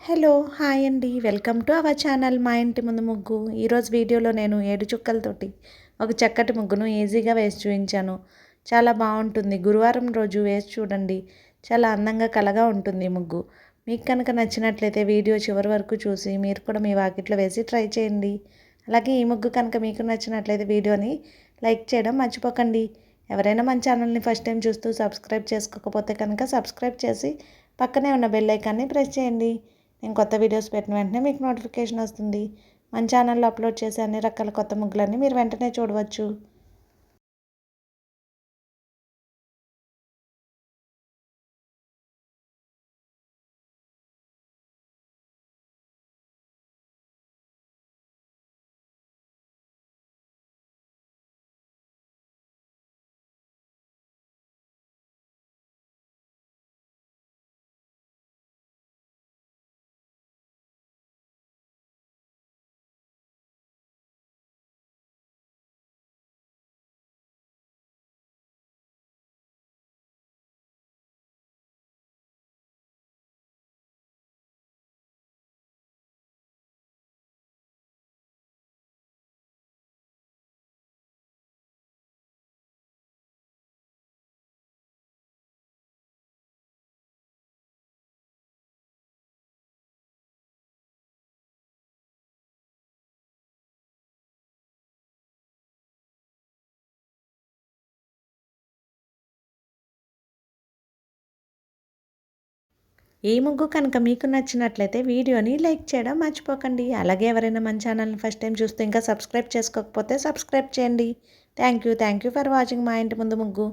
Hello! Hi అండి. Welcome to our channel మా ఇంటి ముందు ముగ్గు. ఈరోజు వీడియోలో నేను 7 చుక్కలతోటి ఒక చక్కటి ముగ్గును ఈజీగా వేసి చూపించాను. చాలా బాగుంటుంది. గురువారం రోజు వేసి చూడండి. చాలా అందంగా కళగా ఉంటుంది ఈ ముగ్గు. మీకు కనుక నచ్చినట్లయితే వీడియో చివరి వరకు చూసి మీరు కూడా మీ వాకిట్లో వేసి ట్రై చేయండి. అలాగే ఈ ముగ్గు కనుక మీకు నచ్చినట్లయితే వీడియోని లైక్ చేయడం మర్చిపోకండి. ఎవరైనా మన ఛానల్ని ఫస్ట్ టైం చూస్తూ సబ్స్క్రైబ్ చేసుకోకపోతే కనుక సబ్స్క్రైబ్ చేసి పక్కనే ఉన్న బెల్ ఐకాన్ని ప్రెస్ చేయండి. నేను కొత్త వీడియోస్ పెట్టిన వెంటనే మీకు నోటిఫికేషన్ వస్తుంది. మన ఛానల్లో అప్లోడ్ చేసే అన్ని రకాల కొత్త ముగ్గులన్నీ మీరు వెంటనే చూడవచ్చు. ఈ ముగ్గు కనుక మీకు నచ్చినట్లయితే వీడియోని లైక్ చేయడం మర్చిపోకండి. అలాగే ఎవరైనా మన ఛానల్ని ఫస్ట్ టైం చూస్తే ఇంకా సబ్స్క్రైబ్ చేసుకోకపోతే సబ్స్క్రైబ్ చేయండి. థ్యాంక్ యూ ఫర్ వాచింగ్ మా ఇంటి ముందు ముగ్గు.